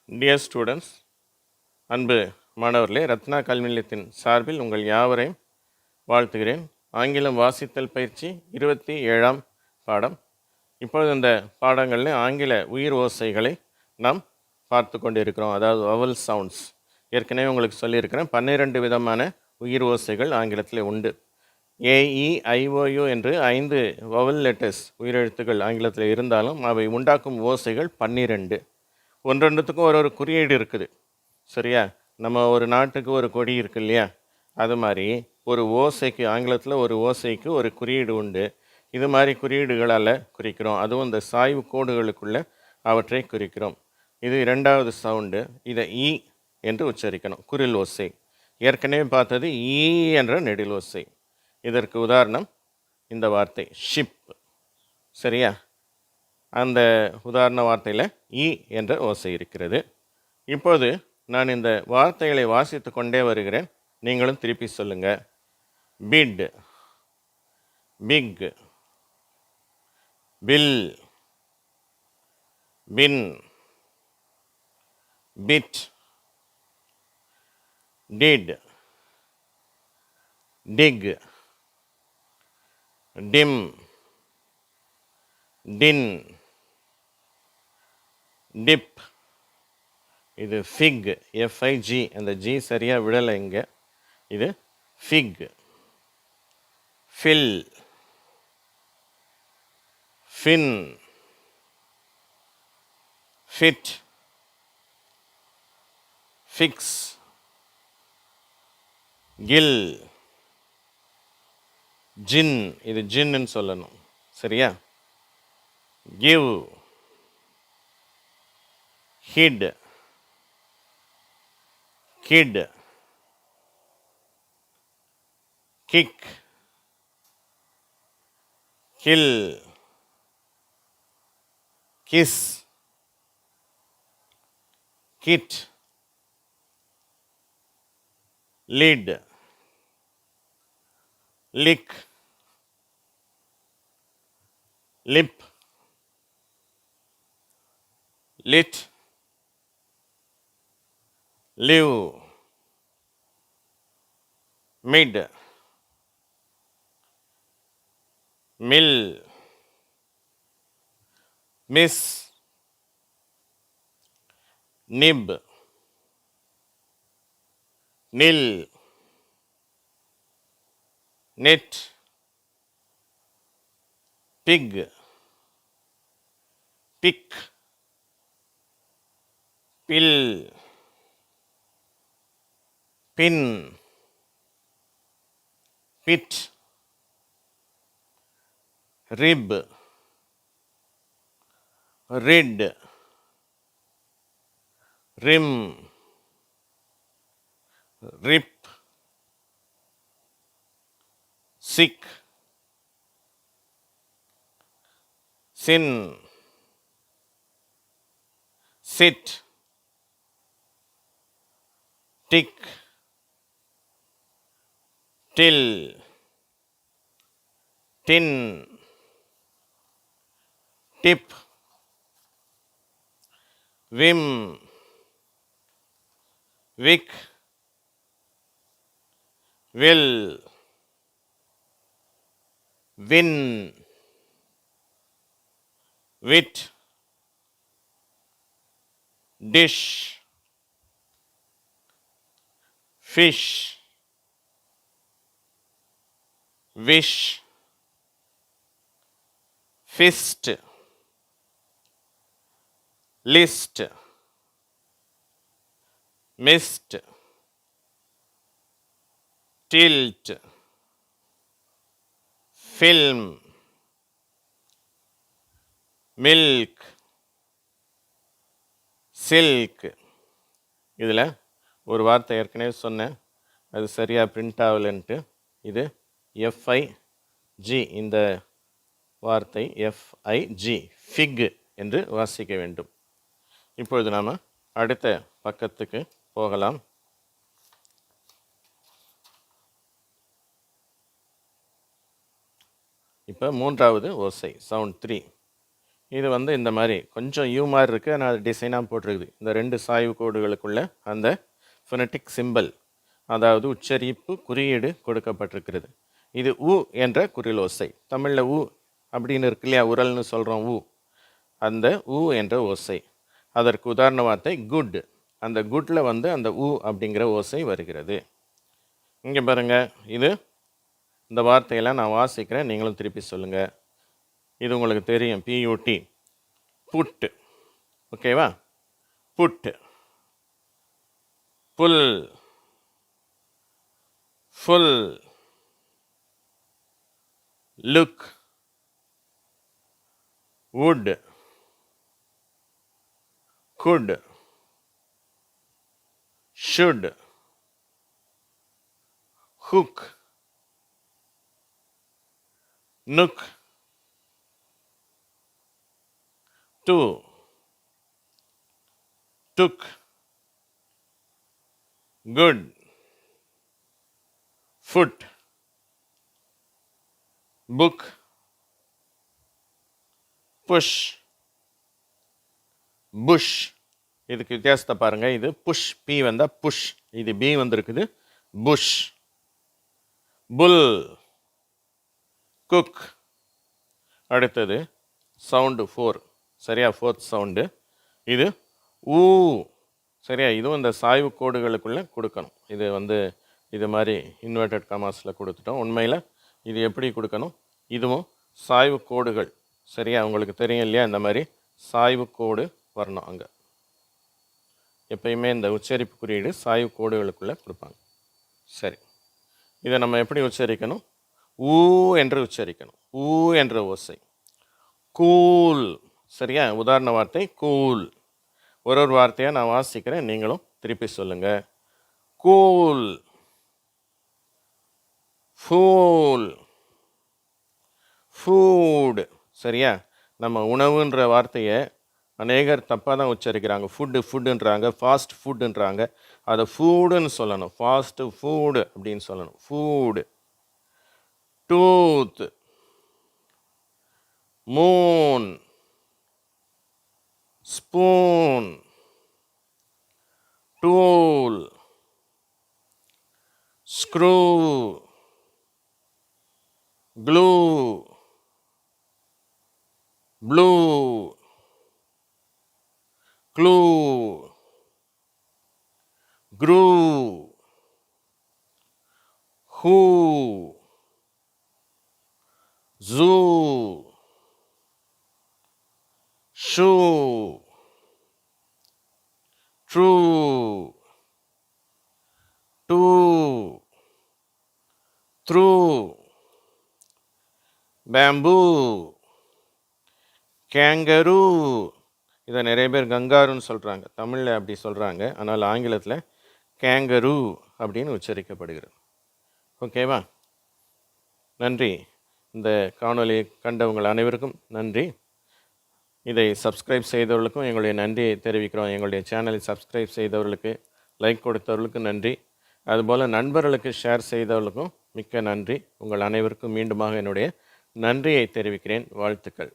Dear students, அன்பு மாணவர்களே, ரத்னா கல்வி நிலையத்தின் சார்பில் உங்கள் யாவரையும் வாழ்த்துகிறேன். ஆங்கிலம் வாசித்தல் பயிற்சி 27ஆம் பாடம். இப்பொழுது இந்த பாடங்களில் ஆங்கில உயிர் ஓசைகளை நாம் பார்த்து கொண்டு இருக்கிறோம். அதாவது வவல் சவுண்ட்ஸ். ஏற்கனவே உங்களுக்கு சொல்லியிருக்கிறேன், 12 விதமான உயிர் ஓசைகள் ஆங்கிலத்தில் உண்டு. AEIOU என்று 5 வவல் லெட்டர்ஸ் உயிரெழுத்துக்கள் ஆங்கிலத்தில் இருந்தாலும் அவை உண்டாக்கும் ஓசைகள் 12. ஒன்றொன்றுத்துக்கும் ஒரு குறியீடு இருக்குது, சரியா? நம்ம ஒரு நாட்டுக்கு ஒரு கொடி இருக்கு இல்லையா, அது மாதிரி ஒரு ஓசைக்கு ஆங்கிலத்தில் ஒரு ஓசைக்கு ஒரு குறியீடு உண்டு. இது மாதிரி குறியீடுகளால் குறிக்கிறோம். அதுவும் இந்த சாய்வு கோடுகளுக்குள்ளே அவற்றை குறிக்கிறோம். இது இரண்டாவது சவுண்டு. இதை ஈ என்று உச்சரிக்கணும், குரில் ஓசை. ஏற்கனவே பார்த்தது ஈ என்ற நெடில் ஓசை. இதற்கு உதாரணம் இந்த வார்த்தை ஷிப், சரியா? அந்த உதாரண வார்த்தையில் ஈ என்ற ஓசை இருக்கிறது. இப்போது நான் இந்த வார்த்தைகளை வாசித்து கொண்டே வருகிறேன், நீங்களும் திருப்பி சொல்லுங்கள். Bit, big, bill, bin, bit, did, dig, dim, din, dip. இது ஃபிக், எஃப்ஐஜி, அந்த ஜி சரியாக விடலை இங்கே. இது fig. Fill, fin, fit, fix, kill, gin. இது ஜின்னு சொல்லணும், சரியா? Give, hit, kit, kick, kill, kiss, kit, lid, lick, lip, lit, live, mid, mill, miss, nib, nil, knit, pig, pick, pill, pin, pit, rib, rid, rim, rip, sick, sin, sit, tick, till, tin, tip, whim, wick, will, win, wit, dish, fish, wish, fist, list, mist, tilt, film, milk, silk. இதில் ஒரு வார்த்தை ஏற்கனவே சொன்னேன், அது சரியாக print ஆகலைன்ட்டு. இது FIG, இந்த வார்த்தை எஃப்ஐஜி, ஃபிக் என்று வாசிக்க வேண்டும். இப்பொழுது நாம் அடுத்த பக்கத்துக்கு போகலாம். இப்போ மூன்றாவது ஓசை, சவுண்ட் 3. இது வந்து இந்த மாதிரி கொஞ்சம் யூ மாதிரி இருக்குது, ஆனால் அது டிசைனாக போட்டிருக்குது. இந்த 2 சாய்வு கோடுகளுக்குள்ள அந்த ஃபொனட்டிக் சிம்பல், அதாவது உச்சரிப்பு குறியீடு கொடுக்கப்பட்டிருக்கிறது. இது உ என்ற குறிலோசை. தமிழில் உ அப்படின்னு இருக்கு இல்லையா, உரல்னு சொல்கிறோம் உ, அந்த உ என்ற ஓசை. அதற்கு உதாரண வார்த்தை குட். அந்த குட்டில் வந்து அந்த உ அப்படிங்கிற ஓசை வருகிறது. இங்கே பாருங்கள், இது இந்த வார்த்தையெல்லாம் நான் வாசிக்கிறேன், நீங்களும் திருப்பி சொல்லுங்கள். இது உங்களுக்கு தெரியும், பியூடி, புட்டு. ஓகேவா? Put, pull, full, look, wood, could, should, hook, nook, to, took, good, foot, book, push, bush. இதுக்கு வித்தியாசத்தை பாருங்க. இது புஷ், பி வந்தா புஷ், இது பி வந்திருக்குது புஷ். புல், குக். அடுத்தது சவுண்டு 4, சரியா? 4th சவுண்டு இது ஊ, சரியா? இதுவும் இந்த சாய்வு கோடுகளுக்குள்ளே கொடுக்கணும். இது வந்து இது மாதிரி இன்வெர்டட் கமாஸில் கொடுத்துட்டோம். உண்மையில் இது எப்படி கொடுக்கணும்? இதுவும் சாய்வு கோடுகள், சரியா? உங்களுக்கு தெரியும் இல்லையா, இந்த மாதிரி சாய்வு கோடு வரணும். அங்கே எப்பயுமே இந்த உச்சரிப்பு குறியீடு சாய்வு கோடுகளுக்குள்ளே கொடுப்பாங்க. சரி, இதை நம்ம எப்படி உச்சரிக்கணும்? ஊ என்று உச்சரிக்கணும். ஊ என்ற ஓசை. கூல், சரியா? உதாரண வார்த்தை கூல். ஒரு வார்த்தையாக நான் வாசிக்கிறேன், நீங்களும் திருப்பி சொல்லுங்கள். Cool, fool, food. சரியா? நம்ம உணவுன்ற வார்த்தையை அநேகர் தப்பாக தான் உச்சரிக்கிறாங்க. ஃபுட்டுன்றாங்க, ஃபாஸ்ட் ஃபுட்டுன்றாங்க. அதை ஃபூடுன்னு சொல்லணும், ஃபாஸ்ட்டு ஃபூடு அப்படின்னு சொல்லணும். Food. Tooth, moon, spoon, tool, screw, clue, blue, clue, crew, who, zoo, shoe, true, do, through, bamboo, kangaroo. இதை நிறைய பேர் கங்காருன்னு சொல்கிறாங்க, தமிழில் அப்படி சொல்கிறாங்க, ஆனால் ஆங்கிலத்தில் கேங்கரு அப்படின்னு உச்சரிக்கப்படுகிறது. ஓகேவா? நன்றி. இந்த காணொலி கண்டவங்கள் அனைவருக்கும் நன்றி. இதை சப்ஸ்கிரைப் செய்தவர்களுக்கும் எங்களுடைய நன்றியை தெரிவிக்கிறோம். எங்களுடைய சேனலை சப்ஸ்கிரைப் செய்தவர்களுக்கு, லைக் கொடுத்தவர்களுக்கு நன்றி. அதுபோல் நண்பர்களுக்கு ஷேர் செய்தவர்களுக்கும் மிக்க நன்றி. உங்கள் அனைவருக்கும் மீண்டுமாக என்னுடைய நன்றியை தெரிவிக்கிறேன். வாழ்த்துக்கள்.